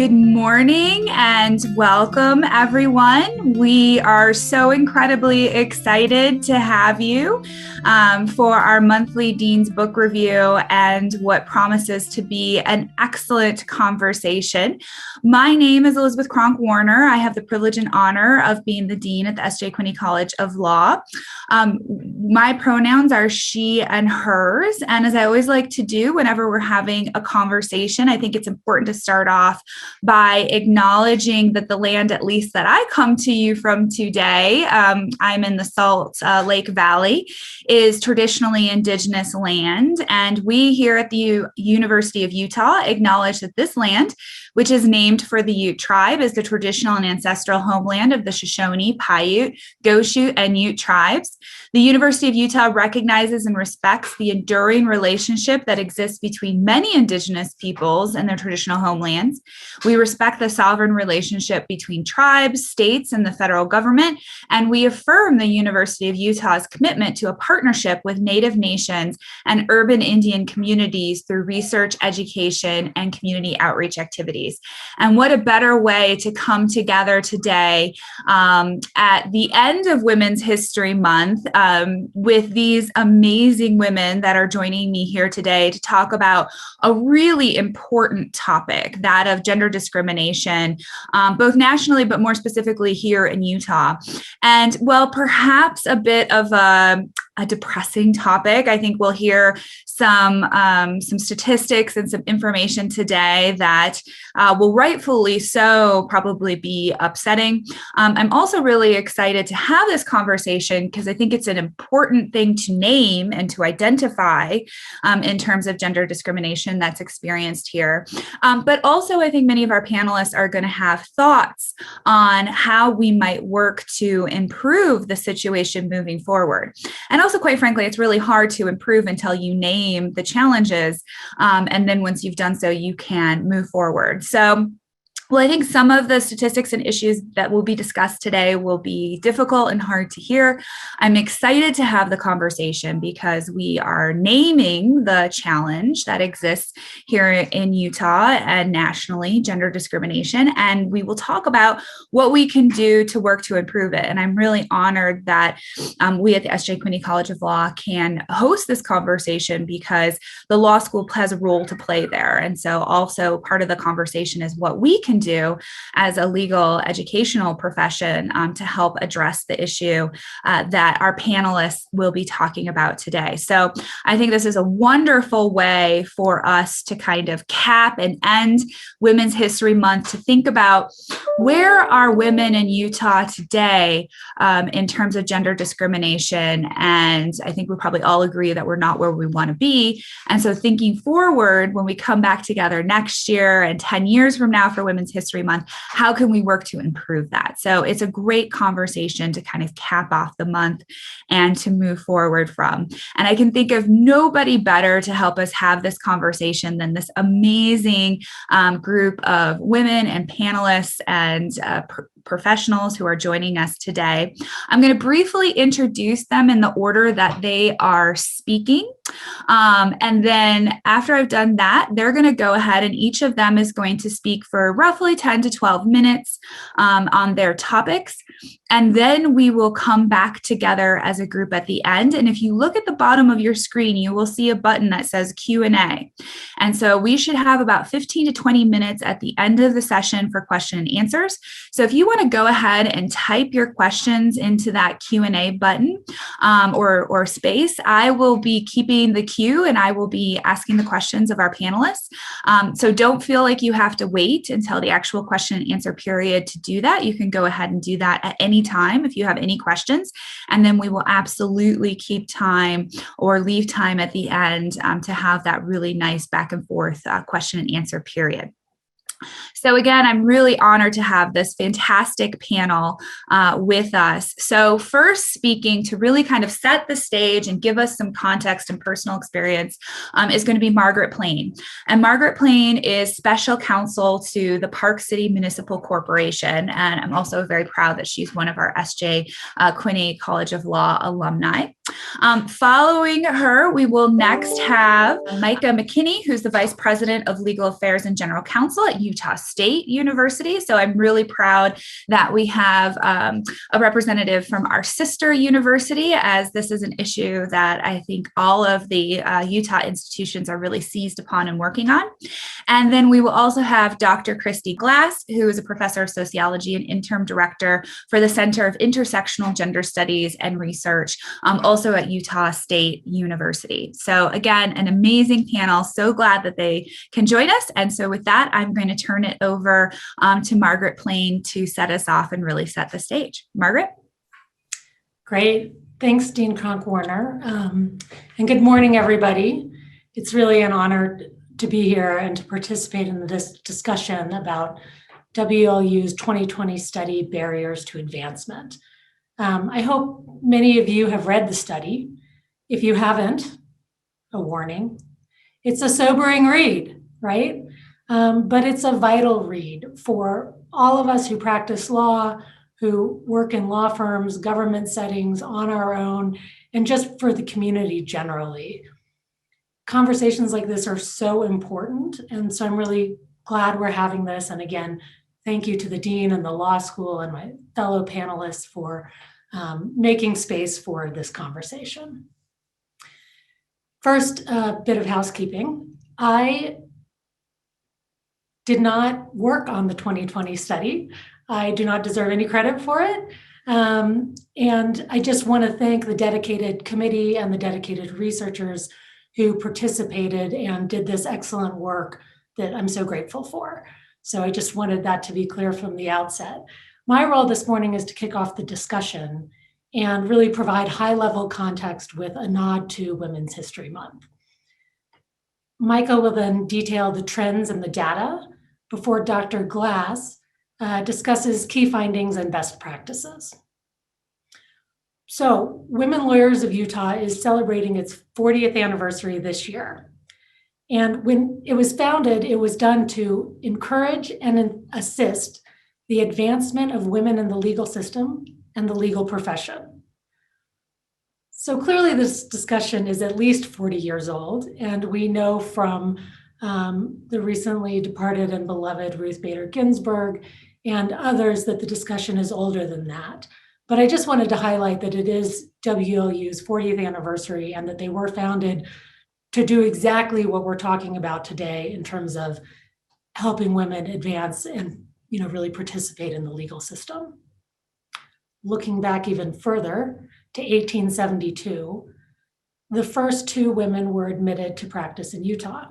Good morning and welcome, everyone. We are so incredibly excited to have you for our monthly Dean's Book Review and what promises to be an excellent conversation. My name is Elizabeth Kronk Warner. I have the privilege and honor of being the Dean at the S.J. Quinney College of Law. My pronouns are she and hers, and as I always like to do whenever we're having a conversation, I think it's important to start off by acknowledging that the land, at least that I come to you from today, I'm in the Salt Lake Valley, is traditionally Indigenous land. And we here at the University of Utah acknowledge that this land, which is named for the Ute tribe, is the traditional and ancestral homeland of the Shoshone, Paiute, Goshute, and Ute tribes. The University of Utah recognizes and respects the enduring relationship that exists between many Indigenous peoples and their traditional homelands. We respect the sovereign relationship between tribes, states, and the federal government, and we affirm the University of Utah's commitment to a partnership with Native nations and urban Indian communities through research, education, and community outreach activities. And what a better way to come together today at the end of Women's History Month with these amazing women that are joining me here today to talk about a really important topic, that of gender discrimination, both nationally, but more specifically here in Utah. And well, perhaps a bit of a depressing topic. I think we'll hear some statistics and some information today that will rightfully so probably be upsetting. I'm also really excited to have this conversation because I think it's an important thing to name and to identify in terms of gender discrimination that's experienced here. But also I think many of our panelists are going to have thoughts on how we might work to improve the situation moving forward. And also, quite frankly, it's really hard to improve until you name the challenges. And then once you've done so, you can move forward. So, well, I think some of the statistics and issues that will be discussed today will be difficult and hard to hear. I'm excited to have the conversation because we are naming the challenge that exists here in Utah and nationally, gender discrimination, and we will talk about what we can do to work to improve it. And I'm really honored that we at the S.J. Quinney College of Law can host this conversation because the law school has a role to play there. And so also part of the conversation is what we can do as a legal educational profession to help address the issue that our panelists will be talking about today. So I think this is a wonderful way for us to kind of cap and end Women's History Month to think about where are women in Utah today in terms of gender discrimination. And I think we probably all agree that we're not where we want to be. And so thinking forward, when we come back together next year and 10 years from now for Women's History Month, how can we work to improve that? So it's a great conversation to kind of cap off the month and to move forward from. And I can think of nobody better to help us have this conversation than this amazing group of women and panelists and professionals who are joining us today. I'm going to briefly introduce them in the order that they are speaking. And then after I've done that, they're going to go ahead and each of them is going to speak for roughly 10 to 12 minutes on their topics. And then we will come back together as a group at the end. And if you look at the bottom of your screen, you will see a button that says Q&A. And so we should have about 15 to 20 minutes at the end of the session for question and answers. So if you want to go ahead and type your questions into that Q&A button or space, I will be keeping the queue and I will be asking the questions of our panelists. So don't feel like you have to wait until the actual question and answer period to do that. You can go ahead and do that at any time if you have any questions, and then we will absolutely keep time or leave time at the end to have that really nice back and forth question and answer period. So again, I'm really honored to have this fantastic panel with us. So first speaking to really kind of set the stage and give us some context and personal experience is going to be Margaret Plane. And Margaret Plane is special counsel to the City Municipal Corporation. And I'm also very proud that she's one of our S.J. Quinney College of Law alumni. Following her, we will next have Mica McKinney, who's the Vice President of Legal Affairs and General Counsel at Utah State University. So I'm really proud that we have a representative from our sister university, as this is an issue that I think all of the Utah institutions are really seized upon and working on. And then we will also have Dr. Christy Glass, who is a professor of sociology and interim director for the Center of Intersectional Gender Studies and Research, also at Utah State University. So again, an amazing panel. So glad that they can join us. And so with that, I'm going to turn it over to Margaret Plane to set us off and really set the stage. Margaret? Great. Thanks, Dean Kronk Warner. And good morning, everybody. It's really an honor to be here and to participate in this discussion about WLU's 2020 study, Barriers to Advancement. I hope many of you have read the study. If you haven't, a warning. It's a sobering read, right? But it's a vital read for all of us who practice law, who work in law firms, government settings, on our own, and just for the community generally. Conversations like this are so important, and so I'm really glad we're having this. And again, thank you to the dean and the law school and my fellow panelists for making space for this conversation. First, a bit of housekeeping. I did not work on the 2020 study. I do not deserve any credit for it. And I just want to thank the dedicated committee and the dedicated researchers who participated and did this excellent work that I'm so grateful for. So I just wanted that to be clear from the outset. My role this morning is to kick off the discussion and really provide high-level context with a nod to Women's History Month. Mica will then detail the trends and the data before Dr. Glass discusses key findings and best practices. So, Women Lawyers of Utah is celebrating its 40th anniversary this year. And when it was founded, it was done to encourage and assist the advancement of women in the legal system and the legal profession. So clearly this discussion is at least 40 years old, and we know from the recently departed and beloved Ruth Bader Ginsburg and others that the discussion is older than that. But I just wanted to highlight that it is WLU's 40th anniversary and that they were founded to do exactly what we're talking about today in terms of helping women advance and really participate in the legal system. Looking back even further to 1872, the first 2 women were admitted to practice in Utah.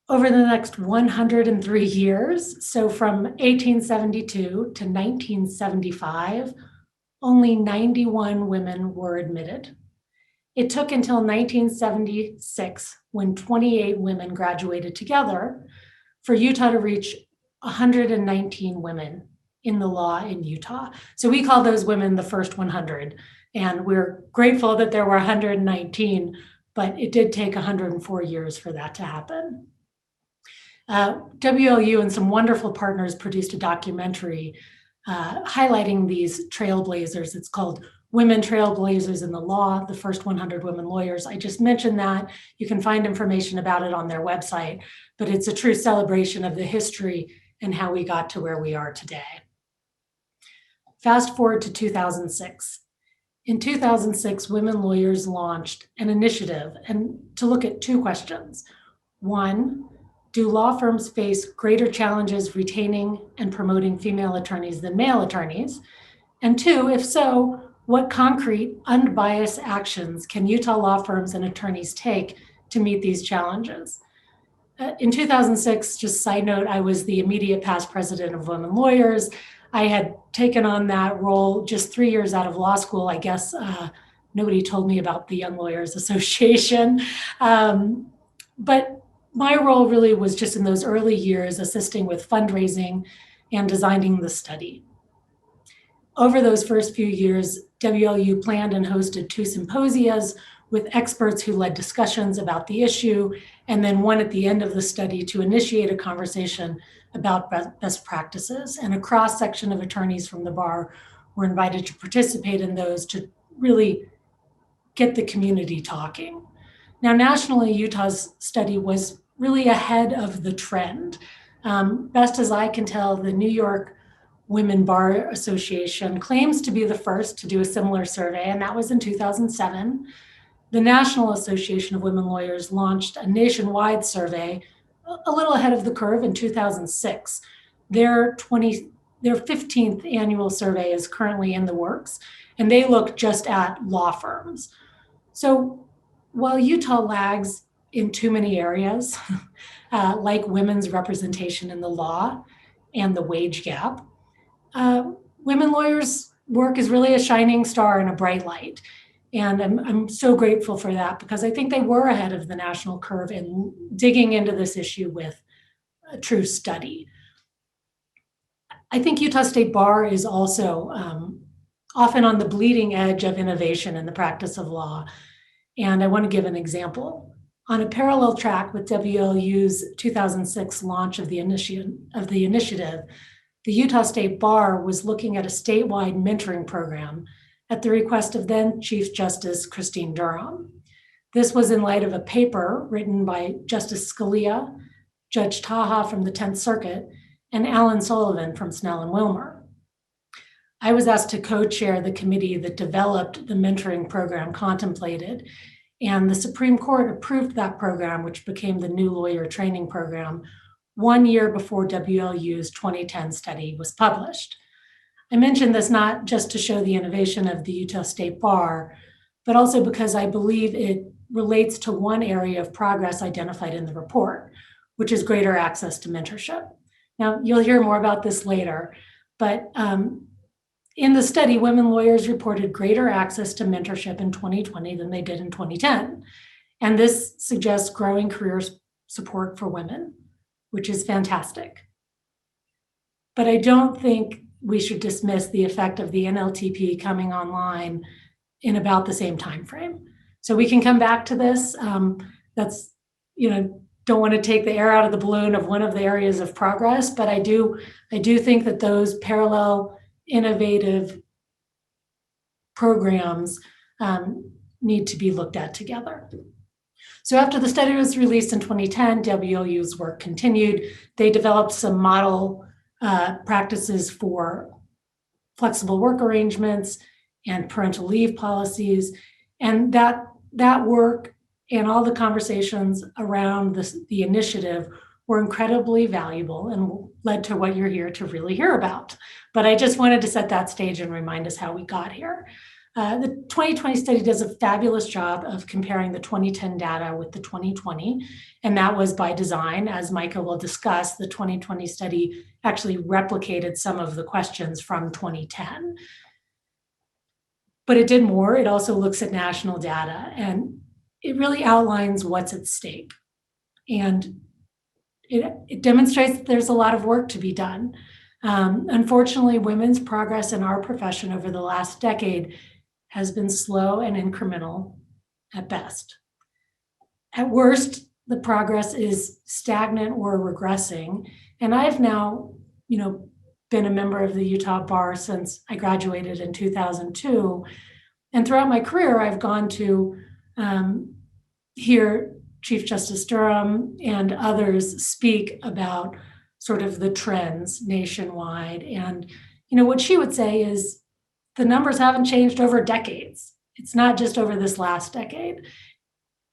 Over the next 103 years, so from 1872 to 1975, only 91 women were admitted. It took until 1976, when 28 women graduated together, for Utah to reach 119 women in the law in Utah. So we call those women the first 100. And we're grateful that there were 119, but it did take 104 years for that to happen. WLU and some wonderful partners produced a documentary highlighting these trailblazers. It's called Women Trailblazers in the Law, the First 100 Women Lawyers. I just mentioned that. You can find information about it on their website, but it's a true celebration of the history and how we got to where we are today. Fast forward to 2006. In 2006, women lawyers launched an initiative and to look at 2 questions. 1, do law firms face greater challenges retaining and promoting female attorneys than male attorneys? And 2, if so, what concrete, unbiased actions can Utah law firms and attorneys take to meet these challenges? In 2006, just side note, I was the immediate past president of Women Lawyers. I had taken on that role just 3 years out of law school. I guess nobody told me about the Young Lawyers Association. But my role really was just in those early years, assisting with fundraising and designing the study. Over those first few years, WLU planned and hosted 2 symposias with experts who led discussions about the issue, and then one at the end of the study to initiate a conversation about best practices. And a cross-section of attorneys from the bar were invited to participate in those to really get the community talking. Now, nationally, Utah's study was really ahead of the trend. Best as I can tell, the New York Women Bar Association claims to be the first to do a similar survey, and that was in 2007. The National Association of Women Lawyers launched a nationwide survey a little ahead of the curve in 2006. Their 15th annual survey is currently in the works, and they look just at law firms. So while Utah lags in too many areas, like women's representation in the law and the wage gap, women lawyers' work is really a shining star and a bright light. And I'm so grateful for that, because I think they were ahead of the national curve in digging into this issue with a true study. I think Utah State Bar is also often on the bleeding edge of innovation in the practice of law. And I want to give an example. On a parallel track with WLU's 2006 launch of the initiative, the Utah State Bar was looking at a statewide mentoring program at the request of then Chief Justice Christine Durham. This was in light of a paper written by Justice Scalia, Judge Taha from the 10th Circuit, and Alan Sullivan from Snell and Wilmer. I was asked to co-chair the committee that developed the mentoring program contemplated, and the Supreme Court approved that program, which became the new lawyer training program, 1 year before WLU's 2010 study was published. I mention this not just to show the innovation of the Utah State Bar, but also because I believe it relates to one area of progress identified in the report, which is greater access to mentorship. Now, you'll hear more about this later, but in the study, women lawyers reported greater access to mentorship in 2020 than they did in 2010. And this suggests growing career support for women, which is fantastic. But I don't think we should dismiss the effect of the NLTP coming online in about the same time frame. So we can come back to this. That's, don't want to take the air out of the balloon of one of the areas of progress, but I do think that those parallel innovative programs need to be looked at together. So after the study was released in 2010, WLU's work continued. They developed some model practices for flexible work arrangements and parental leave policies. And that work and all the conversations around the initiative were incredibly valuable and led to what you're here to really hear about. But I just wanted to set that stage and remind us how we got here. The 2020 study does a fabulous job of comparing the 2010 data with the 2020, and that was by design. As Mica will discuss, the 2020 study actually replicated some of the questions from 2010. But it did more. It also looks at national data, and it really outlines what's at stake. And it demonstrates that there's a lot of work to be done. Unfortunately, women's progress in our profession over the last decade has been slow and incremental at best. At worst, the progress is stagnant or regressing. And I've now, been a member of the Utah Bar since I graduated in 2002. And throughout my career, I've gone to hear Chief Justice Durham and others speak about sort of the trends nationwide. And, what she would say is, the numbers haven't changed over decades. It's not just over this last decade.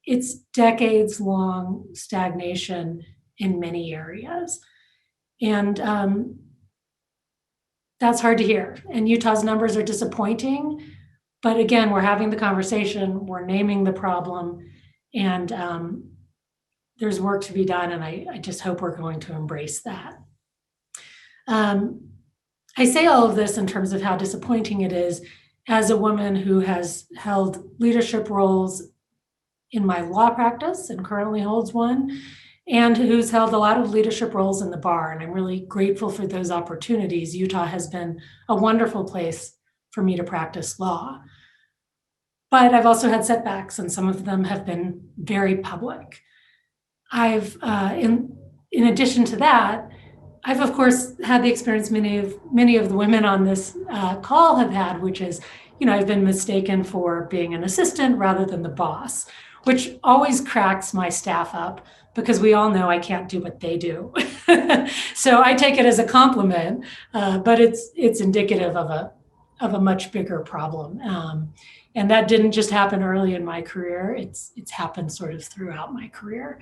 It's decades-long stagnation in many areas. And that's hard to hear. And Utah's numbers are disappointing. But again, we're having the conversation, we're naming the problem, and there's work to be done. And I just hope we're going to embrace that. I say all of this in terms of how disappointing it is as a woman who has held leadership roles in my law practice and currently holds one, and who's held a lot of leadership roles in the bar. And I'm really grateful for those opportunities. Utah has been a wonderful place for me to practice law. But I've also had setbacks, and some of them have been very public. I've, in addition to that, I've, of course, had the experience many of the women on this call have had, which is, I've been mistaken for being an assistant rather than the boss, which always cracks my staff up because we all know I can't do what they do. So I take it as a compliment, but it's indicative of a much bigger problem. And that didn't just happen early in my career. It's happened sort of throughout my career.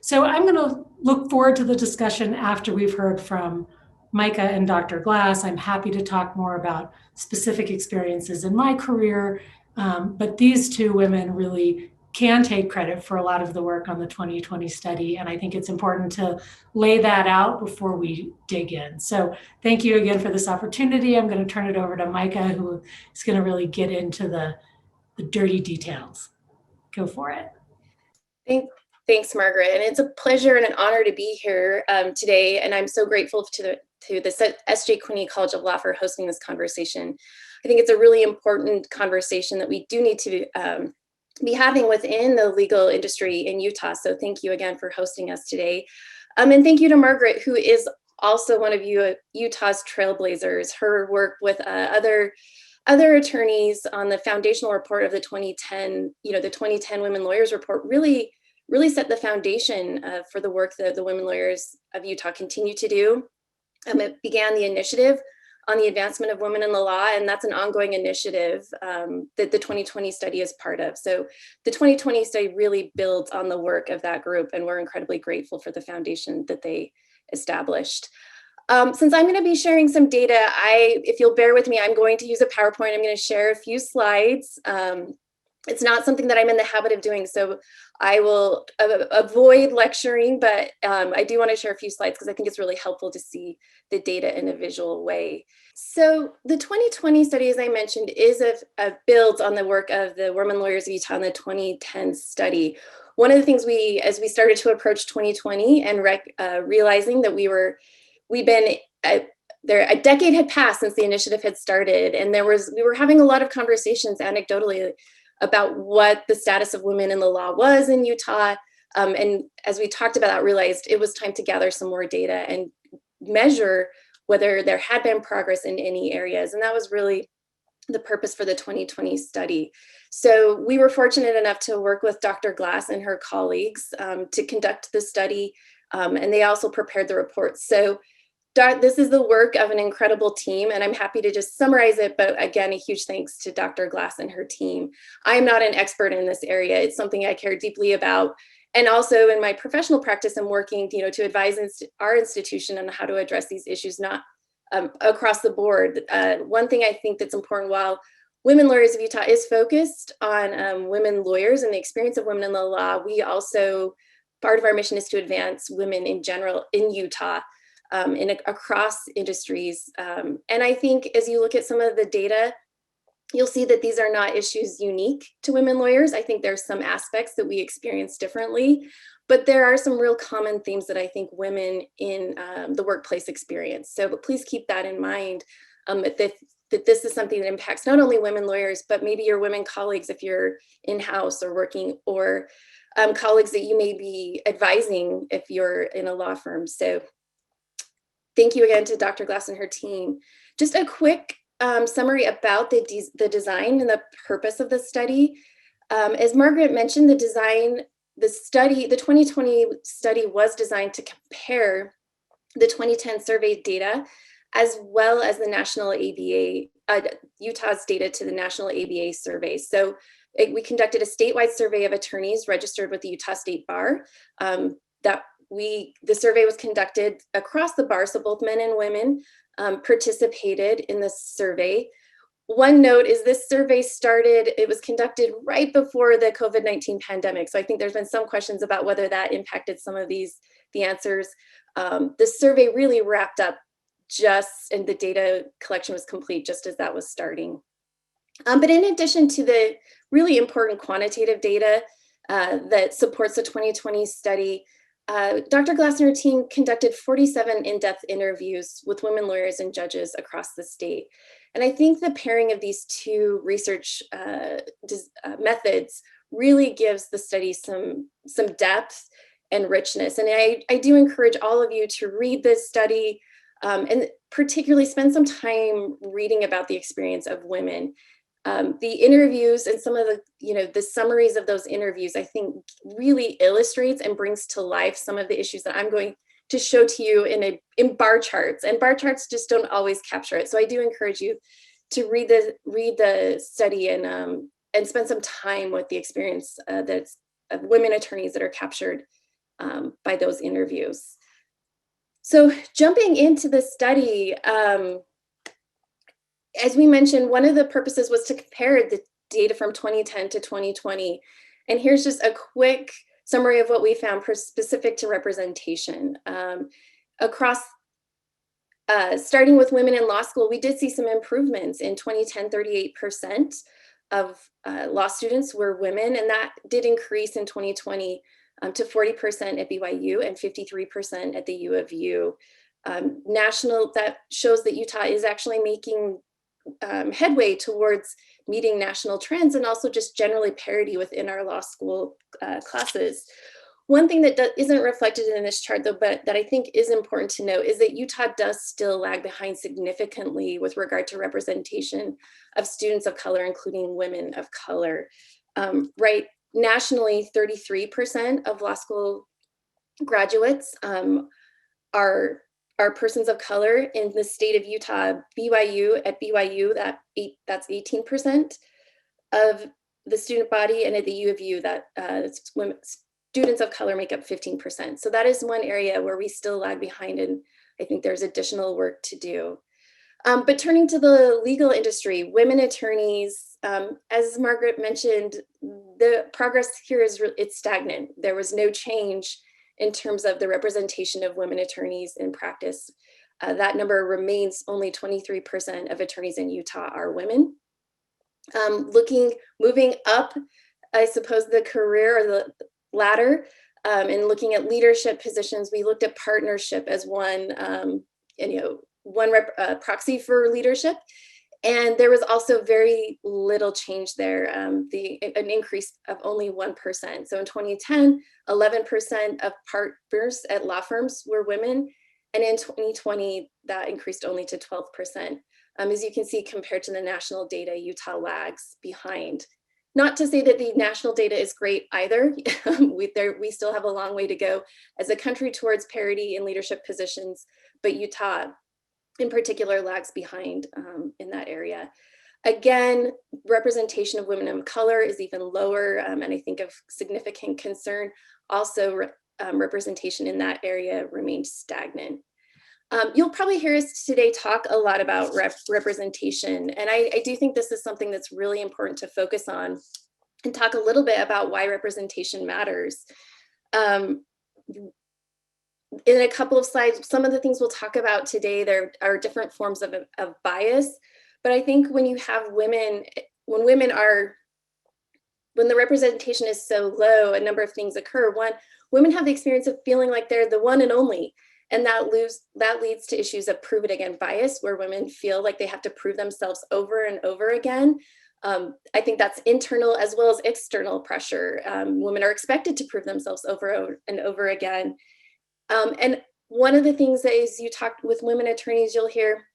So I'm going to look forward to the discussion after we've heard from Mica and Dr. Glass. I'm happy to talk more about specific experiences in my career, but these two women really can take credit for a lot of the work on the 2020 study, and I think it's important to lay that out before we dig in. So thank you again for this opportunity. I'm going to turn it over to Mica, who is going to really get into the dirty details. Go for it. Thanks, Margaret. And it's a pleasure and an honor to be here today. And I'm so grateful to the S.J. Quinney College of Law for hosting this conversation. I think it's a really important conversation that we do need to be having within the legal industry in Utah. So thank you again for hosting us today. And thank you to Margaret, who is also one of Utah's trailblazers. Her work with other attorneys on the foundational report of the 2010, the 2010 Women Lawyers Report really set the foundation for the work that the women lawyers of Utah continue to do. It began the initiative on the advancement of women in the law, and that's an ongoing initiative that the 2020 study is part of. So the 2020 study really builds on the work of that group, and we're incredibly grateful for the foundation that they established. Since I'm going to be sharing some data, if you'll bear with me, I'm going to use a PowerPoint. I'm going to share a few slides. It's not something that I'm in the habit of doing, so I will avoid lecturing, but I do want to share a few slides because I think it's really helpful to see the data in a visual way. So the 2020 study, as I mentioned, builds on the work of the Women Lawyers of Utah in the 2010 study. One of the things as we started to approach 2020 and realizing that a decade had passed since the initiative had started, and we were having a lot of conversations anecdotally about what the status of women in the law was in Utah. And as we talked about that, realized it was time to gather some more data and measure whether there had been progress in any areas. And that was really the purpose for the 2020 study. So we were fortunate enough to work with Dr. Glass and her colleagues to conduct the study, and they also prepared the report. So this is the work of an incredible team, and I'm happy to just summarize it. But again, a huge thanks to Dr. Glass and her team. I am not an expert in this area. It's something I care deeply about. And also in my professional practice, I'm working to advise our institution on how to address these issues, not across the board. One thing I think that's important, while Women Lawyers of Utah is focused on women lawyers and the experience of women in the law, we also, part of our mission is to advance women in general in Utah. Across industries. And I think as you look at some of the data, you'll see that these are not issues unique to women lawyers. I think there's some aspects that we experience differently, but there are some real common themes that I think women in the workplace experience. So please keep that in mind, that this is something that impacts not only women lawyers, but maybe your women colleagues if you're in-house or working, or colleagues that you may be advising if you're in a law firm. So thank you again to Dr. Glass and her team. Just a quick summary about the design and the purpose of the study. As Margaret mentioned, the 2020 study was designed to compare the 2010 survey data as well as the national ABA, Utah's data to the national ABA survey. So we conducted a statewide survey of attorneys registered with the Utah State Bar. The survey was conducted across the bar, so both men and women participated in the survey. One note is this survey it was conducted right before the COVID-19 pandemic. So I think there's been some questions about whether that impacted some of the answers. The survey really wrapped up and the data collection was complete just as that was starting. But in addition to the really important quantitative data that supports the 2020 study, Dr. Glass and her team conducted 47 in-depth interviews with women lawyers and judges across the state. And I think the pairing of these two research methods really gives the study some depth and richness. And I do encourage all of you to read this study and particularly spend some time reading about the experience of women. The interviews and some of the, the summaries of those interviews, I think really illustrates and brings to life some of the issues that I'm going to show to you in bar charts, and bar charts just don't always capture it. So I do encourage you to read the study and spend some time with the experience that's of women attorneys that are captured by those interviews. So jumping into the study, as we mentioned, one of the purposes was to compare the data from 2010 to 2020. And here's just a quick summary of what we found specific to representation. Across, starting with women in law school, we did see some improvements. In 2010, 38% of law students were women, and that did increase in 2020 to 40% at BYU and 53% at the U of U. That shows that Utah is actually making headway towards meeting national trends and also just generally parity within our law school classes. One thing that isn't reflected in this chart, though, but that I think is important to note, is that Utah does still lag behind significantly with regard to representation of students of color, including women of color. Right, nationally, 33% of law school graduates are persons of color. In the state of Utah, at BYU, that's 18% of the student body, and at the U of U, students of color make up 15%. So that is one area where we still lag behind, and I think there's additional work to do. But turning to the legal industry, women attorneys, as Margaret mentioned, the progress here it's stagnant. There was no change in terms of the representation of women attorneys in practice. That number remains only 23% of attorneys in Utah are women. Moving up, I suppose, the career or the ladder, and looking at leadership positions, we looked at partnership as one proxy for leadership. And there was also very little change there, an increase of only 1%. So in 2010, 11% of partners at law firms were women. And in 2020, that increased only to 12%. As you can see, compared to the national data, Utah lags behind. Not to say that the national data is great either. We still have a long way to go as a country towards parity in leadership positions, but Utah in particular lags behind in that area. Again, representation of women of color is even lower, and I think of significant concern. Also, representation in that area remained stagnant. You'll probably hear us today talk a lot about representation, and I do think this is something that's really important to focus on and talk a little bit about why representation matters. In a couple of slides, some of the things we'll talk about today, there are different forms of bias, but I think when you have women, when the representation is so low, a number of things occur. One, women have the experience of feeling like they're the one and only, and that leads to issues of prove it again bias, where women feel like they have to prove themselves over and over again. I think that's internal as well as external pressure. Women are expected to prove themselves over and over again. And one of the things that is, you talk with women attorneys, you'll hear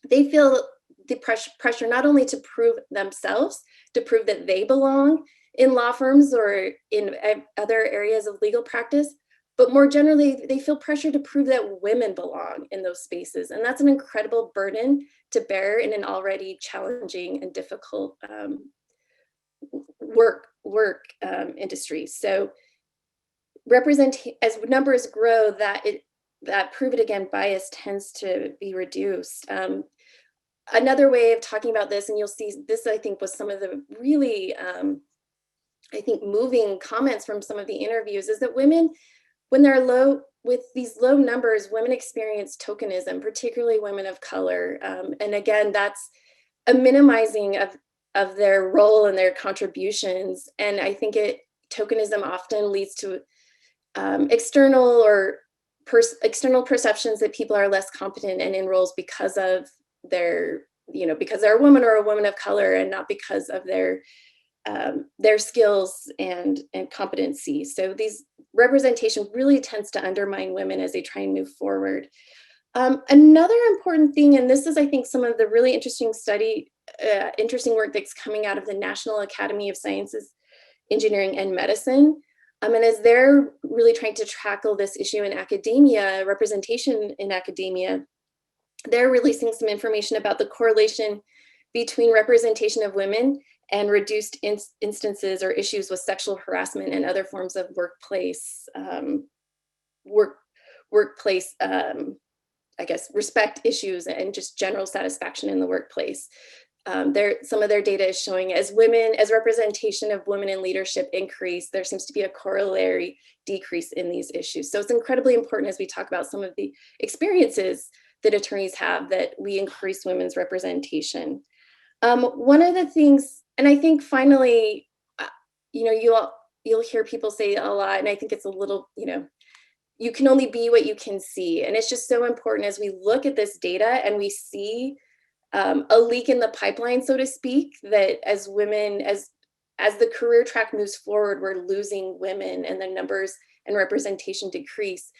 they feel the pressure not only to prove themselves, to prove that they belong in law firms or in other areas of legal practice, but more generally, they feel pressure to prove that women belong in those spaces. And that's an incredible burden to bear in an already challenging and difficult work industry. So as numbers grow, that prove it again bias tends to be reduced. Another way of talking about this, and you'll see this, I think, was some of the really, I think, moving comments from some of the interviews, is that women, when they're with these low numbers, women experience tokenism, particularly women of color. And again, that's a minimizing of their role and their contributions. And I think tokenism often leads to external perceptions that people are less competent and in roles because of because they're a woman or a woman of color, and not because of their skills and competency. So these representation really tends to undermine women as they try and move forward. Another important thing, and this is, I think, some of the really interesting study interesting work that's coming out of the National Academy of Sciences, Engineering, and Medicine. And as they're really trying to tackle this issue in academia, representation in academia, they're releasing some information about the correlation between representation of women and reduced instances or issues with sexual harassment and other forms of workplace, I guess, respect issues and just general satisfaction in the workplace. Some of their data is showing as representation of women in leadership increase, there seems to be a corollary decrease in these issues. So it's incredibly important as we talk about some of the experiences that attorneys have that we increase women's representation. One of the things, and I think finally, you'll hear people say a lot, and I think it's a little, you can only be what you can see. And it's just so important as we look at this data and we see a leak in the pipeline, so to speak, that as women, as the career track moves forward, we're losing women and the numbers and representation decrease.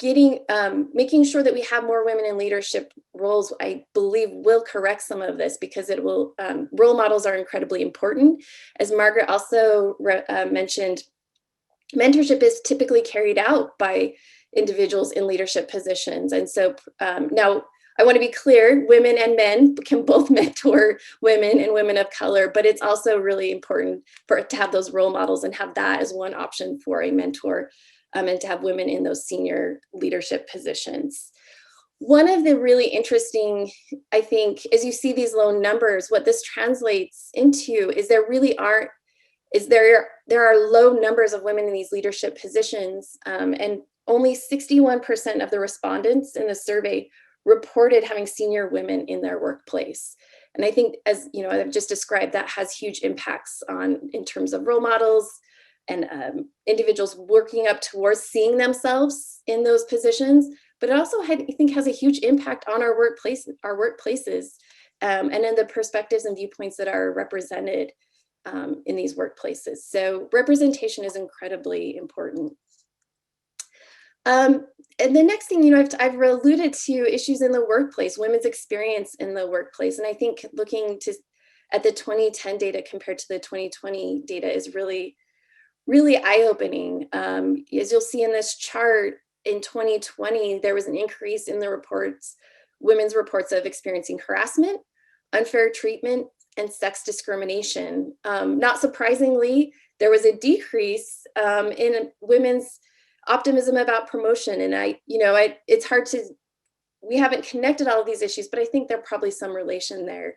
Making sure that we have more women in leadership roles, I believe, will correct some of this, because it will, role models are incredibly important. As Margaret also mentioned, mentorship is typically carried out by individuals in leadership positions. And so now I want to be clear, women and men can both mentor women and women of color, but it's also really important to have those role models and have that as one option for a mentor, and to have women in those senior leadership positions. One of the really interesting, I think, as you see these low numbers, what this translates into is there are low numbers of women in these leadership positions, and only 61% of the respondents in the survey reported having senior women in their workplace. And I think, as I've just described, that has huge impacts in terms of role models and individuals working up towards seeing themselves in those positions. But it also, I think, has a huge impact on our workplaces, and in the perspectives and viewpoints that are represented in these workplaces. So representation is incredibly important. And the next thing, I've alluded to issues in the workplace, women's experience in the workplace. And I think looking at the 2010 data compared to the 2020 data is really, really eye-opening. As you'll see in this chart, in 2020, there was an increase in the women's reports of experiencing harassment, unfair treatment, and sex discrimination. Not surprisingly, there was a decrease in women's optimism about promotion. And it's hard to, we haven't connected all of these issues, but I think there's probably some relation there.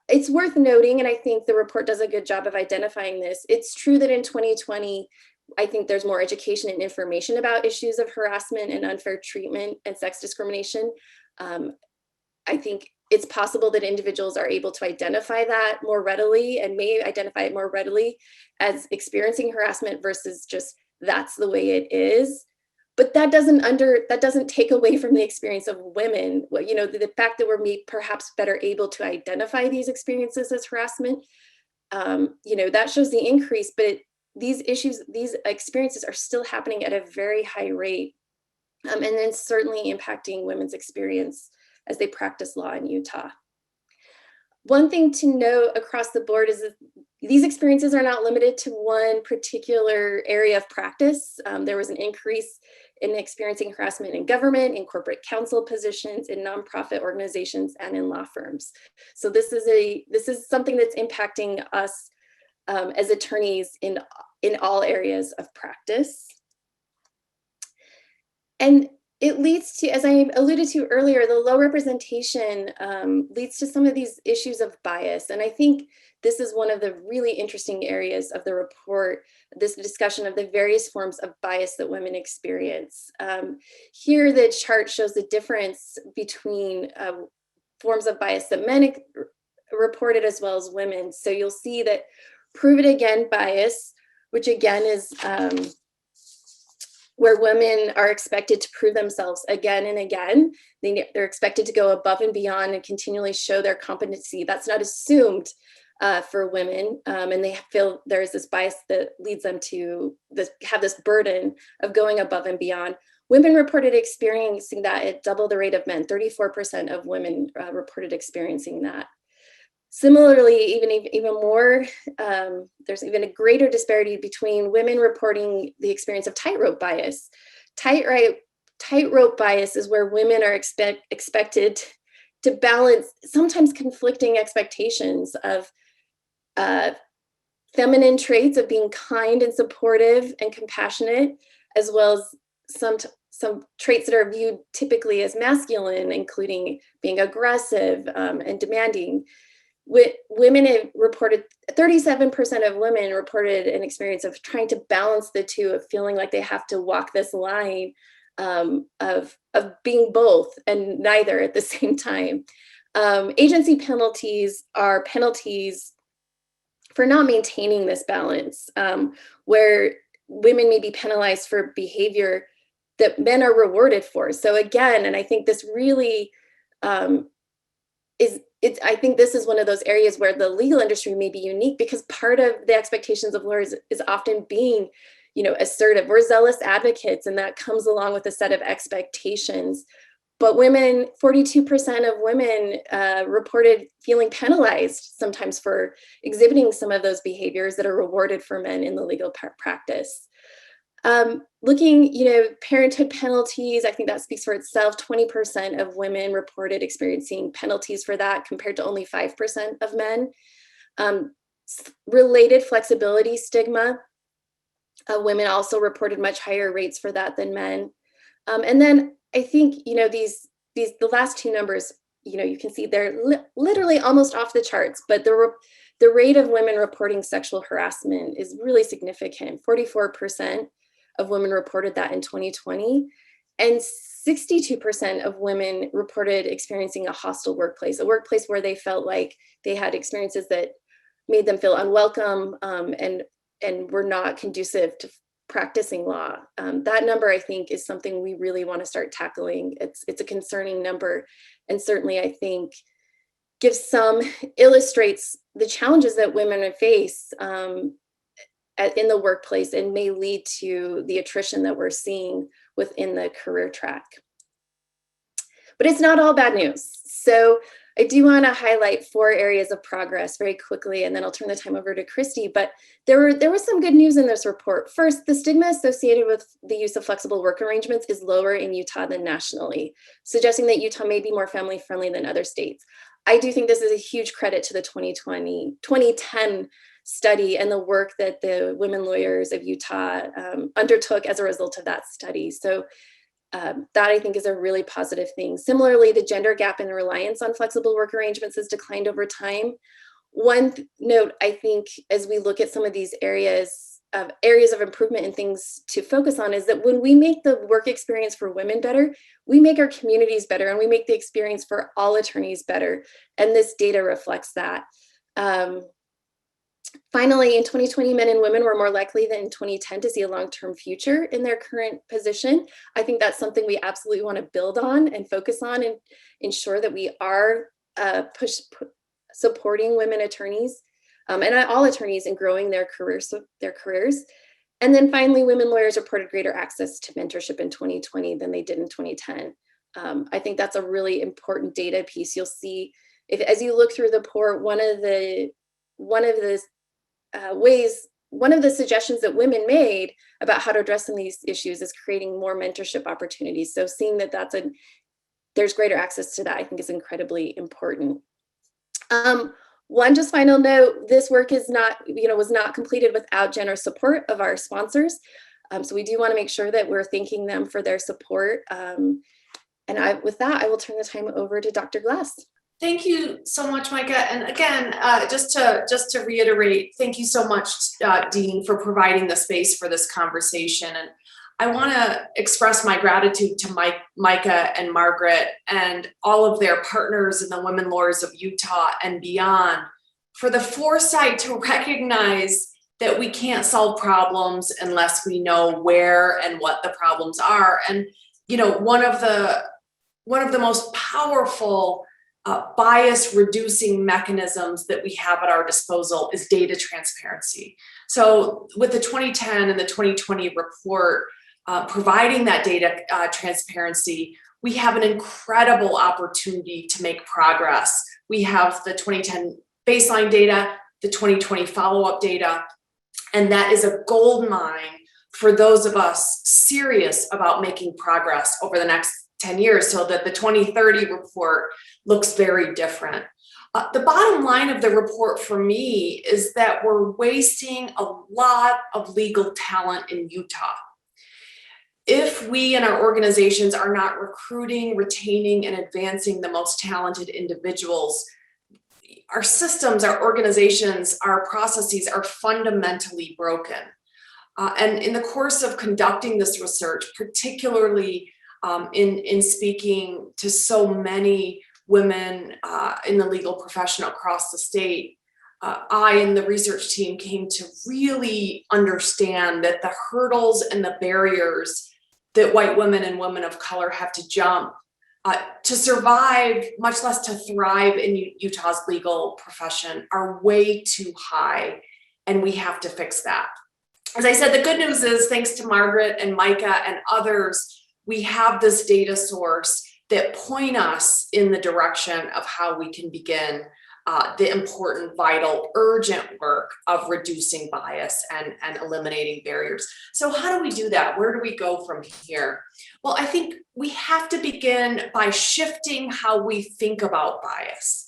It's worth noting, and I think the report does a good job of identifying this. It's true that in 2020, I think there's more education and information about issues of harassment and unfair treatment and sex discrimination. I think it's possible that individuals are able to identify that more readily and may identify it more readily as experiencing harassment versus just that's the way it is. But that doesn't take away from the experience of women. The fact that we're perhaps better able to identify these experiences as harassment, that shows the increase, but these experiences are still happening at a very high rate, and then certainly impacting women's experience as they practice law in Utah. One thing to note across the board is that these experiences are not limited to one particular area of practice. There was an increase in experiencing harassment in government, in corporate counsel positions, in nonprofit organizations, and in law firms. So this is something that's impacting us as attorneys in all areas of practice. And it leads to, as I alluded to earlier, the low representation leads to some of these issues of bias. And I think this is one of the really interesting areas of the report, this discussion of the various forms of bias that women experience. Here, the chart shows the difference between forms of bias that men reported as well as women. So you'll see that prove it again bias, which again is where women are expected to prove themselves again and again. They're expected to go above and beyond and continually show their competency. That's not assumed, for women, and they feel there's this bias that leads them to have this burden of going above and beyond. Women reported experiencing that at double the rate of men. 34% of women reported experiencing that. Similarly, even more, there's even a greater disparity between women reporting the experience of tightrope bias. Tightrope bias is where women are expected to balance sometimes conflicting expectations of feminine traits of being kind and supportive and compassionate, as well as some traits that are viewed typically as masculine, including being aggressive and demanding. Women have reported, 37% of women reported an experience of trying to balance the two, of feeling like they have to walk this line of being both and neither at the same time. Agency penalties are penalties for not maintaining this balance, where women may be penalized for behavior that men are rewarded for. So again, and I think this really I think this is one of those areas where the legal industry may be unique, because part of the expectations of lawyers is often being, assertive. We're zealous advocates, and that comes along with a set of expectations. But women, 42% of women reported feeling penalized sometimes for exhibiting some of those behaviors that are rewarded for men in the legal practice. Looking, parenthood penalties, I think that speaks for itself. 20% of women reported experiencing penalties for that, compared to only 5% of men. Related flexibility stigma, women also reported much higher rates for that than men. And then I think, the last two numbers, you can see they're literally almost off the charts, but the rate of women reporting sexual harassment is really significant. 44% of women reported that in 2020, and 62% of women reported experiencing a hostile workplace, a workplace where they felt like they had experiences that made them feel unwelcome and were not conducive to practicing law. That number, I think, is something we really want to start tackling. It's a concerning number, and certainly I think illustrates the challenges that women face in the workplace, and may lead to the attrition that we're seeing within the career track. But it's not all bad news. So I do want to highlight 4 areas of progress very quickly, and then I'll turn the time over to Christy. But there was some good news in this report. First, the stigma associated with the use of flexible work arrangements is lower in Utah than nationally, suggesting that Utah may be more family friendly than other states. I do think this is a huge credit to the 2010 study and the work that the women lawyers of Utah undertook as a result of that study. So that, I think, is a really positive thing. Similarly, the gender gap in reliance on flexible work arrangements has declined over time. One note, I think, as we look at some of these areas of improvement and things to focus on, is that when we make the work experience for women better, we make our communities better, and we make the experience for all attorneys better. And this data reflects that. Finally, in 2020, men and women were more likely than in 2010 to see a long-term future in their current position. I think that's something we absolutely want to build on and focus on, and ensure that we are supporting women attorneys and all attorneys in growing their careers. And then finally, women lawyers reported greater access to mentorship in 2020 than they did in 2010. I think that's a really important data piece. You'll see, as you look through the report, one of the suggestions that women made about how to address some of these issues is creating more mentorship opportunities. So seeing that there's greater access to that, I think, is incredibly important. One just final note: this work was not completed without generous support of our sponsors. So we do want to make sure that we're thanking them for their support. With that, I will turn the time over to Dr. Glass. Thank you so much, Mica. And again, just to reiterate, thank you so much, Dean, for providing the space for this conversation. And I want to express my gratitude to Mica and Margaret and all of their partners in the Women Lawyers of Utah and beyond for the foresight to recognize that we can't solve problems unless we know where and what the problems are. And one of the most powerful bias reducing mechanisms that we have at our disposal is data transparency. So with the 2010 and the 2020 report providing that data transparency, we have an incredible opportunity to make progress. We have the 2010 baseline data, the 2020 follow-up data, and that is a gold mine for those of us serious about making progress over the next 10 years so that the 2030 report looks very different. The bottom line of the report for me is that we're wasting a lot of legal talent in Utah. If we in our organizations are not recruiting, retaining, and advancing the most talented individuals, our systems, our organizations, our processes are fundamentally broken. And in the course of conducting this research, particularly in speaking to so many women in the legal profession across the state, I and the research team came to really understand that the hurdles and the barriers that white women and women of color have to jump to survive, much less to thrive in Utah's legal profession, are way too high, and we have to fix that. As I said, the good news is, thanks to Margaret and Mica and others, we have this data source that point us in the direction of how we can begin the important, vital, urgent work of reducing bias and eliminating barriers. So how do we do that? Where do we go from here? Well, I think we have to begin by shifting how we think about bias.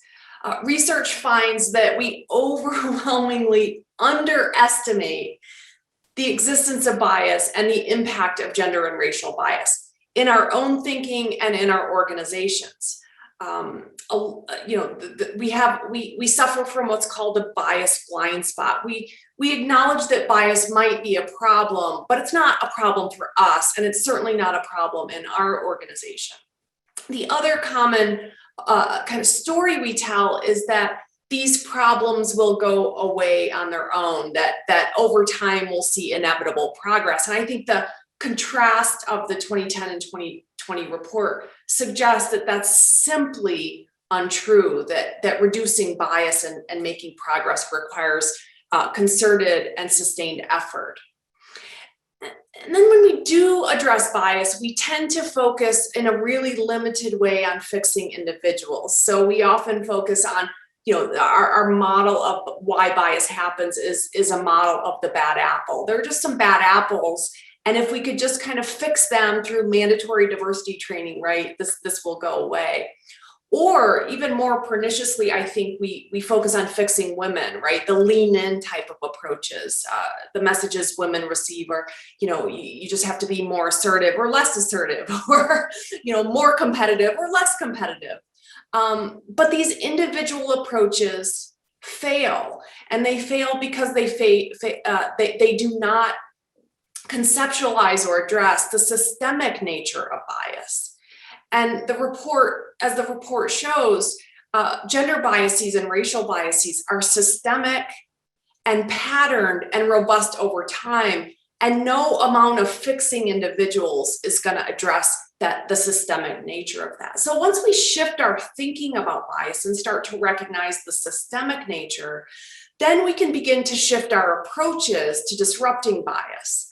Research finds that we overwhelmingly underestimate the existence of bias and the impact of gender and racial bias in our own thinking and in our organizations. We suffer from what's called a bias blind spot. We acknowledge that bias might be a problem, but it's not a problem for us, and it's certainly not a problem in our organization. The other common kind of story we tell is that these problems will go away on their own, that over time we'll see inevitable progress. And I think the contrast of the 2010 and 2020 report suggests that that's simply untrue, that reducing bias and making progress requires concerted and sustained effort. And then when we do address bias, we tend to focus in a really limited way on fixing individuals. So we often focus on, our model of why bias happens is a model of the bad apple. There are just some bad apples, and if we could just kind of fix them through mandatory diversity training, right, this will go away. Or even more perniciously, I think we focus on fixing women, right? The lean in type of approaches. The messages women receive are, you just have to be more assertive or less assertive, or, more competitive or less competitive. But these individual approaches fail, and they fail because they do not conceptualize or address the systemic nature of bias. And the report shows, gender biases and racial biases are systemic and patterned and robust over time, and no amount of fixing individuals is going to address the systemic nature of that. So once we shift our thinking about bias and start to recognize the systemic nature, then we can begin to shift our approaches to disrupting bias.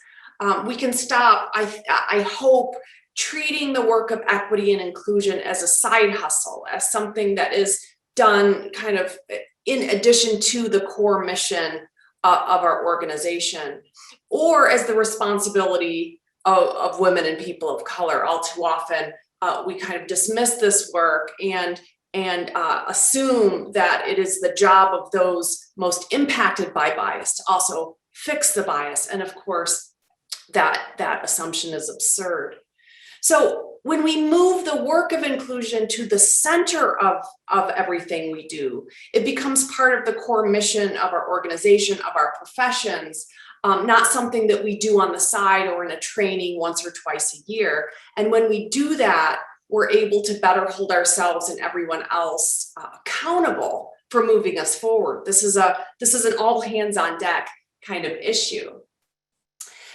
We can stop, I hope, treating the work of equity and inclusion as a side hustle, as something that is done kind of in addition to the core mission of our organization, or as the responsibility of women and people of color. All too often, we kind of dismiss this work and assume that it is the job of those most impacted by bias to also fix the bias. And of course, that assumption is absurd. So when we move the work of inclusion to the center of everything we do, it becomes part of the core mission of our organization, of our professions, not something that we do on the side or in a training once or twice a year. And when we do that, we're able to better hold ourselves and everyone else accountable for moving us forward. This is an all hands on deck kind of issue.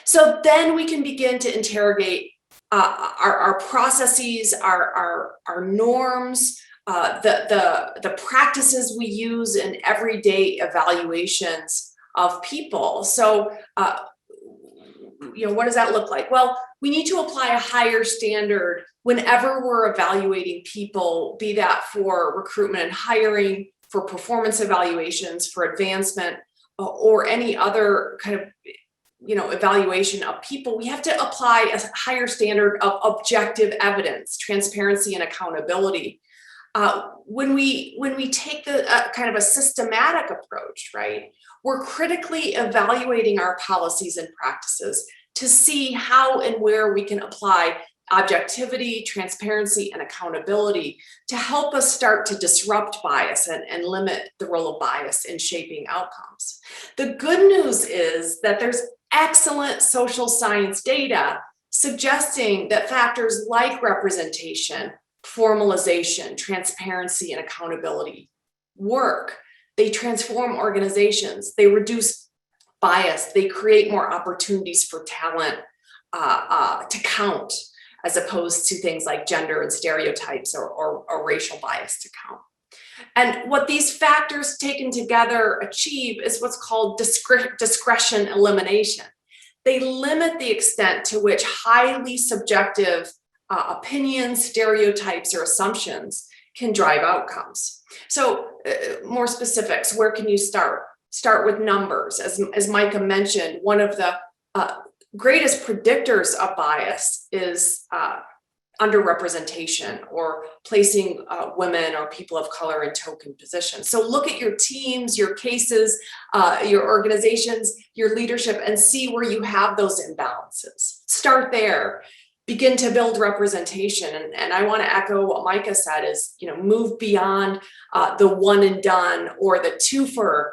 So then we can begin to interrogate our processes, our norms, the practices we use in everyday evaluations of people. So, what does that look like? Well, we need to apply a higher standard whenever we're evaluating people, be that for recruitment and hiring, for performance evaluations, for advancement, or any other kind of evaluation of people. We have to apply a higher standard of objective evidence, transparency, and accountability. When we take the kind of a systematic approach, right, we're critically evaluating our policies and practices to see how and where we can apply objectivity, transparency, and accountability to help us start to disrupt bias and limit the role of bias in shaping outcomes. The good news is that there's excellent social science data suggesting that factors like representation, formalization, transparency, and accountability work. They transform organizations, they reduce bias, they create more opportunities for talent to count, as opposed to things like gender and stereotypes or racial bias to count. And what these factors taken together achieve is what's called discretion elimination. They limit the extent to which highly subjective opinions, stereotypes, or assumptions can drive outcomes. So more specifics, where can you start? Start with numbers. As Mica mentioned, one of the greatest predictors of bias is underrepresentation or placing women or people of color in token positions. So look at your teams, your cases, your organizations, your leadership, and see where you have those imbalances. Start there. Begin to build representation. And I want to echo what Mica said is, move beyond the one and done or the twofer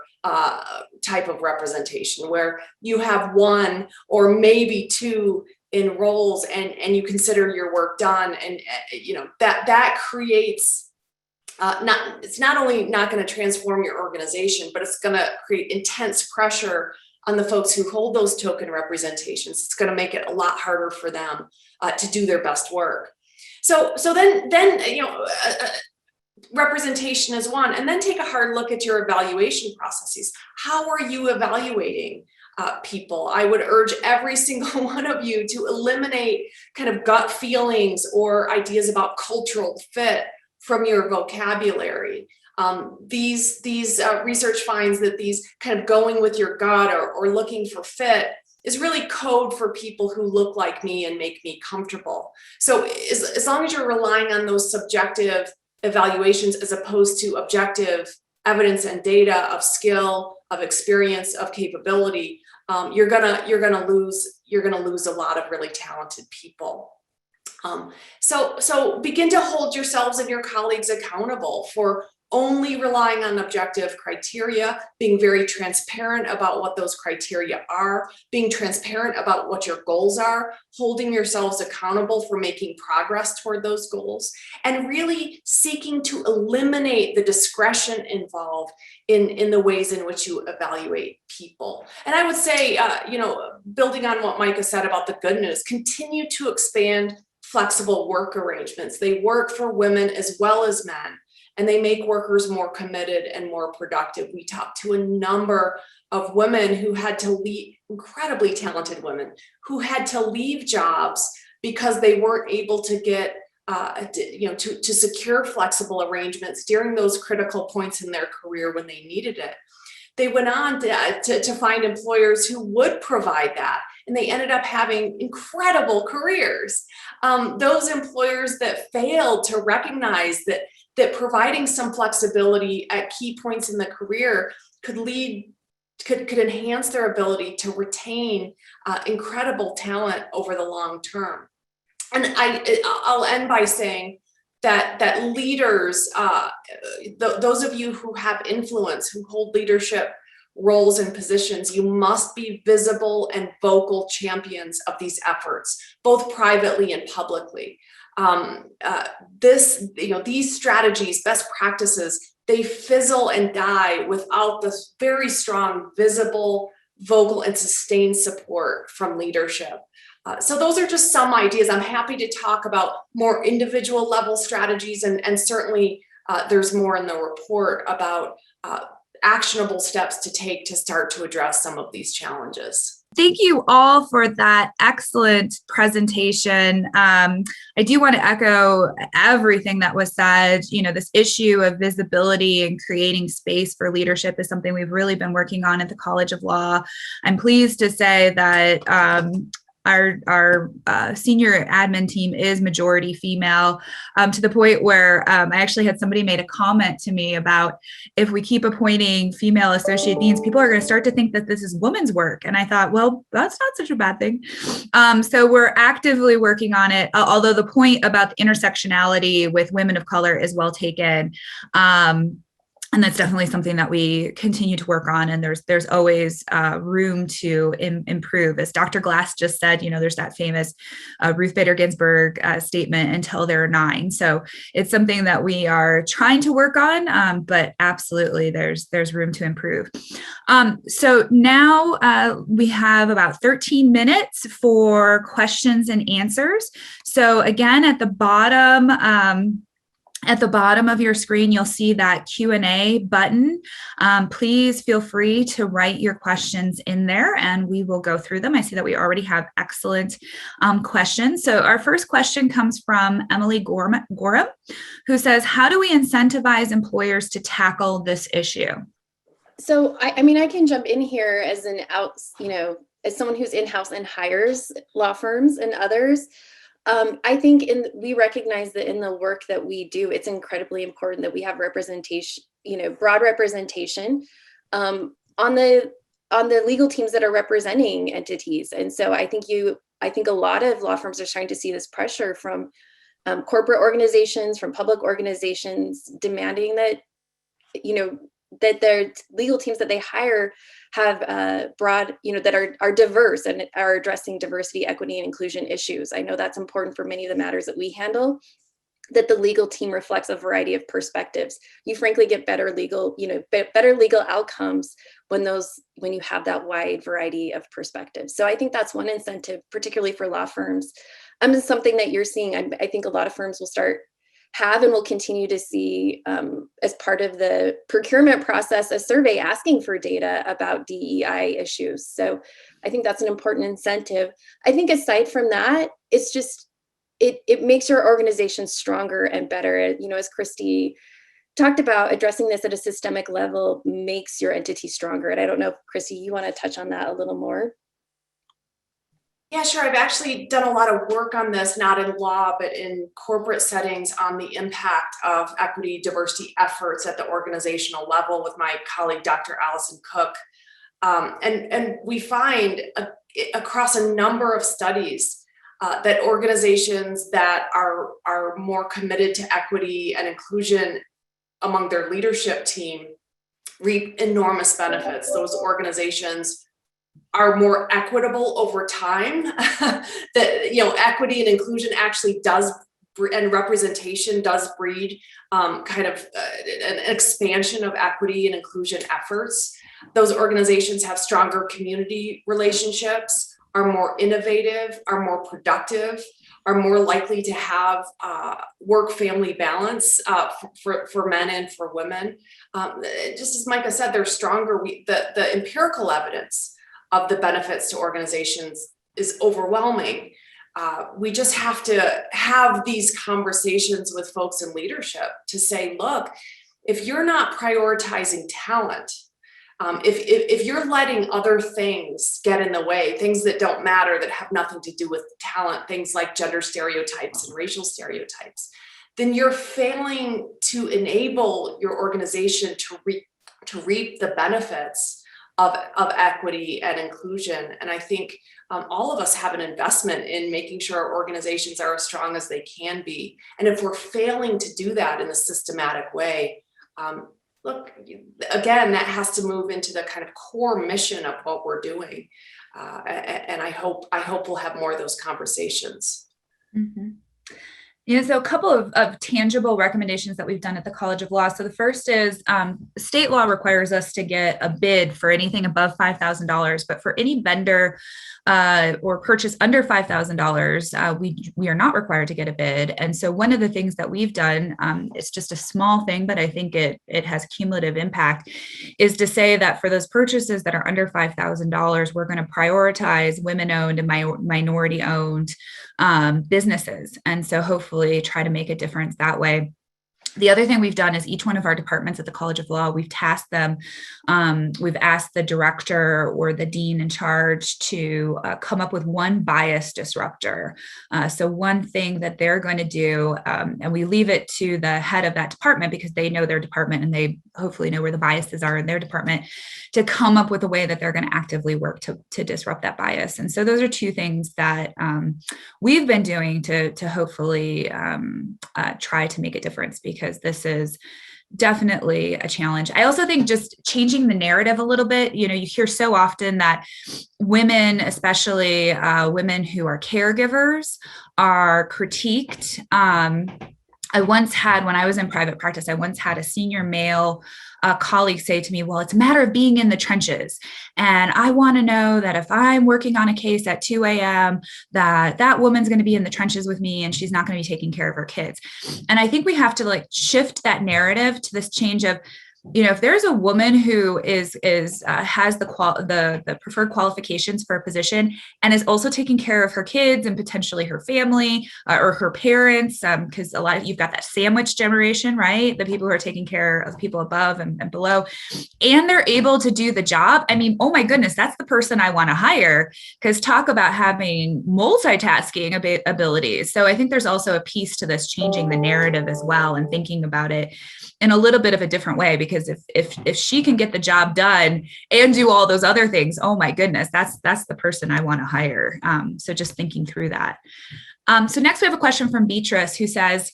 type of representation where you have one or maybe two in roles and you consider your work done. And, that creates it's not only not going to transform your organization, but it's going to create intense pressure on the folks who hold those token representations. It's going to make it a lot harder for them to do their best work. So then representation is one, and then take a hard look at your evaluation processes. How are you evaluating people? I would urge every single one of you to eliminate kind of gut feelings or ideas about cultural fit from your vocabulary. These research finds that these kind of going with your gut or looking for fit is really code for people who look like me and make me comfortable. So as long as you're relying on those subjective evaluations as opposed to objective evidence and data of skill, of experience, of capability, you're gonna lose a lot of really talented people. So begin to hold yourselves and your colleagues accountable for only relying on objective criteria, being very transparent about what those criteria are, being transparent about what your goals are, holding yourselves accountable for making progress toward those goals, and really seeking to eliminate the discretion involved in the ways in which you evaluate people. And I would say, building on what Mica said about the good news, continue to expand flexible work arrangements. They work for women as well as men, and they make workers more committed and more productive. We talked to a number of women who had to leave, incredibly talented women, who had to leave jobs because they weren't able to get, to secure flexible arrangements during those critical points in their career when they needed it. They went on to find employers who would provide that, and they ended up having incredible careers. Those employers that failed to recognize that providing some flexibility at key points in the career could enhance their ability to retain incredible talent over the long term. And I'll end by saying that leaders, those of you who have influence, who hold leadership roles and positions, you must be visible and vocal champions of these efforts, both privately and publicly. These strategies, best practices, they fizzle and die without this very strong, visible, vocal, and sustained support from leadership. So those are just some ideas. I'm happy to talk about more individual level strategies and certainly there's more in the report about actionable steps to take to start to address some of these challenges. Thank you all for that excellent presentation. I do want to echo everything that was said. You know, this issue of visibility and creating space for leadership is something we've really been working on at the College of Law. I'm pleased to say that our senior admin team is majority female, to the point where I actually had somebody made a comment to me about, if we keep appointing female associate deans, people are going to start to think that this is women's work. And I thought, well, that's not such a bad thing. So we're actively working on it, although the point about the intersectionality with women of color is well taken. And that's definitely something that we continue to work on. And there's always room to improve. As Dr. Glass just said, you know, there's that famous Ruth Bader Ginsburg statement, until there are 9. So it's something that we are trying to work on, but absolutely there's room to improve. So now we have about 13 minutes for questions and answers. So again, at the bottom of your screen, you'll see that Q&A button. Please feel free to write your questions in there and we will go through them. I see that we already have excellent questions. So our first question comes from Emily Gorham, who says, how do we incentivize employers to tackle this issue? So, I mean, I can jump in here as as someone who's in-house and hires law firms and others. I think we recognize that in the work that we do, it's incredibly important that we have representation, broad representation on the legal teams that are representing entities. And so I think a lot of law firms are starting to see this pressure from corporate organizations, from public organizations, demanding that, that their legal teams that they hire have broad, that are diverse and are addressing diversity, equity, and inclusion issues. I know that's important for many of the matters that we handle, that the legal team reflects a variety of perspectives. You frankly get better legal outcomes when you have that wide variety of perspectives. So I think that's one incentive, particularly for law firms. It's something that you're seeing. I think a lot of firms will have and will continue to see as part of the procurement process, a survey asking for data about DEI issues. So I think that's an important incentive. I think aside from that, it's just, it makes your organization stronger and better. As Christy talked about, addressing this at a systemic level makes your entity stronger. And I don't know if, Christy, you want to touch on that a little more? Yeah, sure. I've actually done a lot of work on this, not in law, but in corporate settings, on the impact of equity, diversity efforts at the organizational level with my colleague, Dr. Allison Cook. And we find across a number of studies that organizations that are more committed to equity and inclusion among their leadership team reap enormous benefits. Those organizations are more equitable over time. That equity and inclusion actually does, and representation does breed kind of an expansion of equity and inclusion efforts. Those organizations have stronger community relationships, are more innovative, are more productive, are more likely to have work-family balance for men and for women. Just as Mica said, they're stronger. The empirical evidence of the benefits to organizations is overwhelming. We just have to have these conversations with folks in leadership to say, look, if you're not prioritizing talent, if you're letting other things get in the way, things that don't matter, that have nothing to do with talent, things like gender stereotypes and racial stereotypes, then you're failing to enable your organization to reap the benefits of equity and inclusion. And I think all of us have an investment in making sure our organizations are as strong as they can be. And if we're failing to do that in a systematic way, look, again, that has to move into the kind of core mission of what we're doing. And I hope we'll have more of those conversations. Mm-hmm. So a couple of tangible recommendations that we've done at the College of Law. So the first is state law requires us to get a bid for anything above $5,000, but for any vendor or purchase under $5,000, we are not required to get a bid. And so one of the things that we've done, it's just a small thing, but I think it has cumulative impact, is to say that for those purchases that are under $5,000, we're going to prioritize women-owned and minority-owned businesses. And so hopefully try to make a difference that way. The other thing we've done is each one of our departments at the College of Law, we've tasked them, we've asked the director or the dean in charge to come up with one bias disruptor. So one thing that they're going to do, and we leave it to the head of that department because they know their department and they hopefully know where the biases are in their department, to come up with a way that they're going to actively work to disrupt that bias. And so those are two things that we've been doing to hopefully try to make a difference, because this is definitely a challenge. I also think just changing the narrative a little bit. You hear so often that women, especially women who are caregivers, are critiqued. I once had, when I was in private practice, I once had a senior male colleague say to me, well, it's a matter of being in the trenches. And I want to know that if I'm working on a case at 2 a.m., that woman's going to be in the trenches with me and she's not going to be taking care of her kids. And I think we have to shift that narrative to this change of, if there's a woman who has the preferred qualifications for a position and is also taking care of her kids and potentially her family or her parents, because a lot of you've got that sandwich generation, right? The people who are taking care of people above and below, and they're able to do the job. I mean, oh my goodness, that's the person I want to hire, because talk about having multitasking abilities. So I think there's also a piece to this changing the narrative as well and thinking about it in a little bit of a different way, because if she can get the job done and do all those other things, oh my goodness, that's the person I want to hire. So just thinking through that. So next we have a question from Beatrice, who says,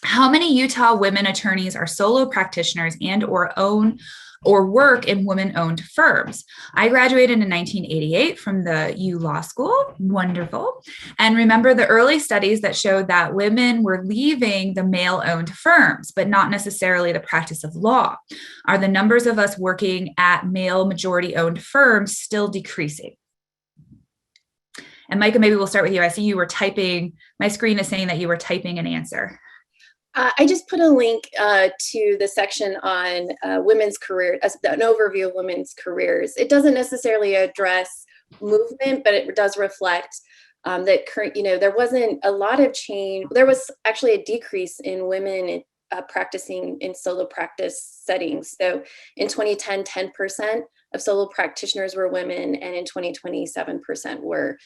how many Utah women attorneys are solo practitioners and or own or work in women-owned firms? I graduated in 1988 from the U Law School. Wonderful. And remember the early studies that showed that women were leaving the male-owned firms, but not necessarily the practice of law. Are the numbers of us working at male majority-owned firms still decreasing? And Mica, maybe we'll start with you. I see you were typing. My screen is saying that you were typing an answer. I just put a link to the section on women's career, an overview of women's careers. It doesn't necessarily address movement, but it does reflect that there wasn't a lot of change. There was actually a decrease in women practicing in solo practice settings. So in 2010, 10% of solo practitioners were women, and in 2020, 7% were.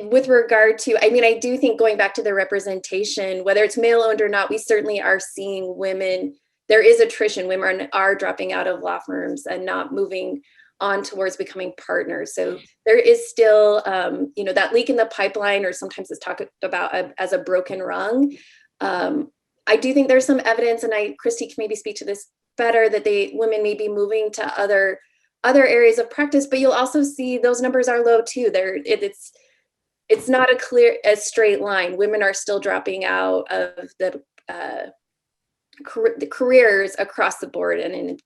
With regard to, I do think going back to the representation, whether it's male owned or not, we certainly are seeing women, there is attrition. Women are dropping out of law firms and not moving on towards becoming partners. So there is still, that leak in the pipeline, or sometimes it's talked about as a broken rung. I do think there's some evidence, and Christy can maybe speak to this better, that women may be moving to other areas of practice, but you'll also see those numbers are low too. It's not a straight line. Women are still dropping out of the careers across the board and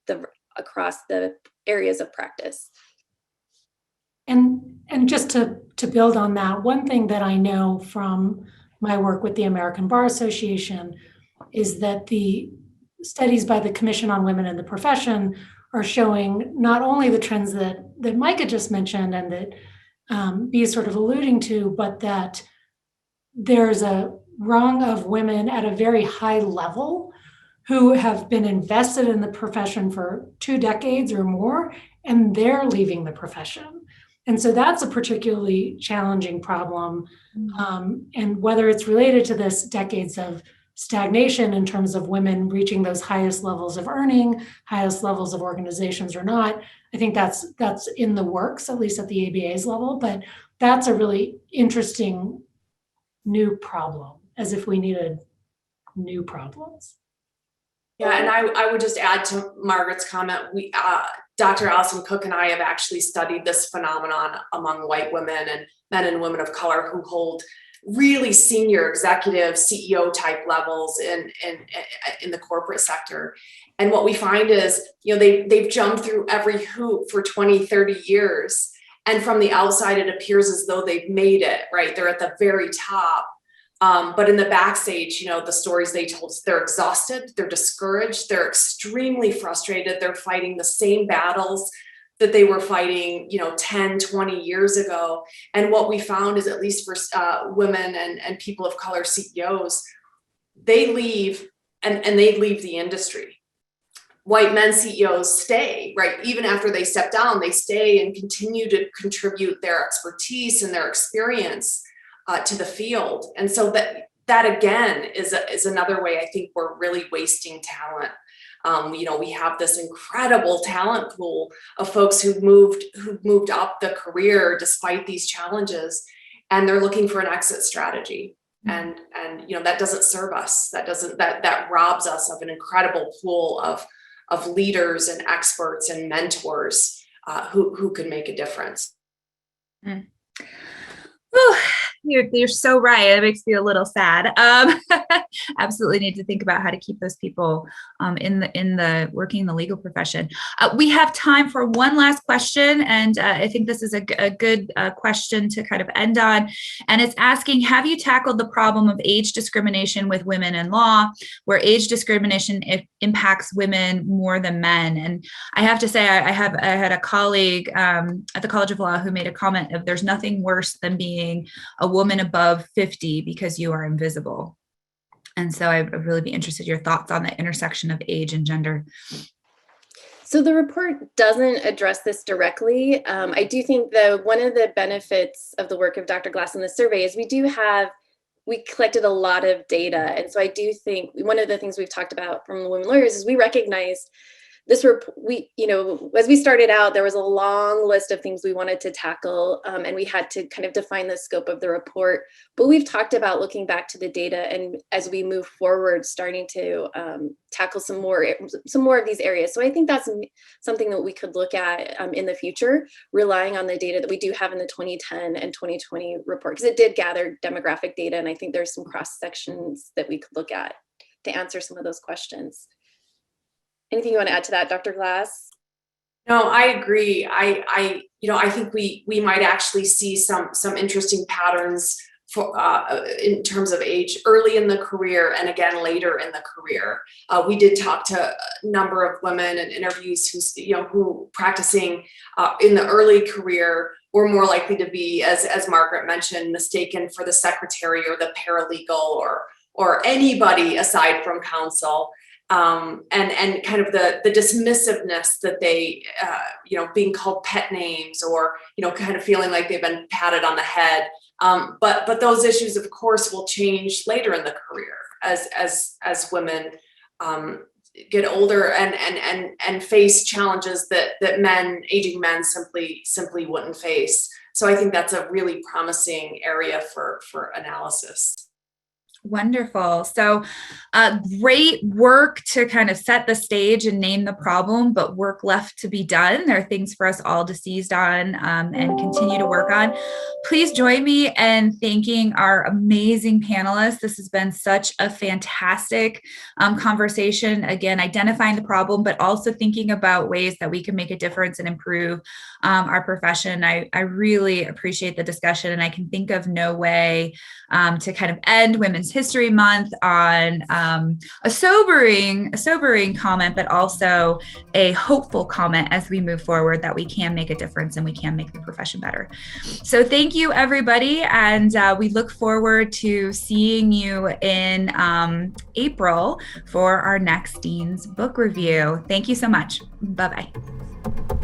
across the areas of practice. And just to build on that, one thing that I know from my work with the American Bar Association is that the studies by the Commission on Women in the Profession are showing not only the trends that Mica just mentioned and that Bea is sort of alluding to, but that there's a rung of women at a very high level who have been invested in the profession for 2 decades or more, and they're leaving the profession. And so that's a particularly challenging problem. And whether it's related to this decades of stagnation in terms of women reaching those highest levels of earning, highest levels of organizations or not, I think that's in the works, at least at the ABA's level, but that's a really interesting new problem, as if we needed new problems. Yeah, and I would just add to Margaret's comment, Dr. Allison Cook and I have actually studied this phenomenon among white women and men and women of color who hold really senior executive CEO type levels in the corporate sector. And what we find is, they've jumped through every hoop for 20, 30 years. And from the outside, it appears as though they've made it, right? They're at the very top. But in the backstage, the stories they told us, they're exhausted, they're discouraged, they're extremely frustrated. They're fighting the same battles that they were fighting, 10, 20 years ago. And what we found is, at least for women and people of color CEOs, they leave and they leave the industry. White men CEOs stay, right? Even after they step down, they stay and continue to contribute their expertise and their experience to the field. And so that again is another way I think we're really wasting talent. We have this incredible talent pool of folks who've moved up the career despite these challenges, and they're looking for an exit strategy. And that doesn't serve us. That robs us of an incredible pool of leaders and experts and mentors who can make a difference. Mm. You're so right. It makes me a little sad. Absolutely need to think about how to keep those people in the working in the legal profession. We have time for one last question, and I think this is a good question to kind of end on. And it's asking, have you tackled the problem of age discrimination with women in law, where age discrimination impacts women more than men? And I have to say, I had a colleague at the College of Law who made a comment of, there's nothing worse than being a woman above 50 because you are invisible. And so I'd really be interested in your thoughts on the intersection of age and gender. So the report doesn't address this directly. I do think that one of the benefits of the work of Dr. Glass in the survey is we collected a lot of data. And so I do think one of the things we've talked about from the women lawyers is we recognized this as we started out, there was a long list of things we wanted to tackle, and we had to kind of define the scope of the report. But we've talked about looking back to the data, and as we move forward, starting to tackle some more of these areas. So I think that's something that we could look at in the future, relying on the data that we do have in the 2010 and 2020 report, because it did gather demographic data, and I think there's some cross sections that we could look at to answer some of those questions. Anything you want to add to that, Dr. Glass? No, I agree. I think we might actually see some interesting patterns for in terms of age early in the career and again later in the career. We did talk to a number of women in interviews who practicing in the early career were more likely to be, as Margaret mentioned, mistaken for the secretary or the paralegal or anybody aside from counsel. And kind of the dismissiveness that they, being called pet names or, kind of feeling like they've been patted on the head. But those issues, of course, will change later in the career as women get older and face challenges that aging men simply wouldn't face. So I think that's a really promising area for analysis. Wonderful. So great work to kind of set the stage and name the problem, but work left to be done. There are things for us all to seize on and continue to work on. Please join me in thanking our amazing panelists. This has been such a fantastic conversation. Again, identifying the problem, but also thinking about ways that we can make a difference and improve our profession. I really appreciate the discussion, and I can think of no way to kind of end Women's History Month on a sobering comment, but also a hopeful comment as we move forward that we can make a difference and we can make the profession better. So thank you, everybody. And we look forward to seeing you in April for our next Dean's book review. Thank you so much. Bye-bye.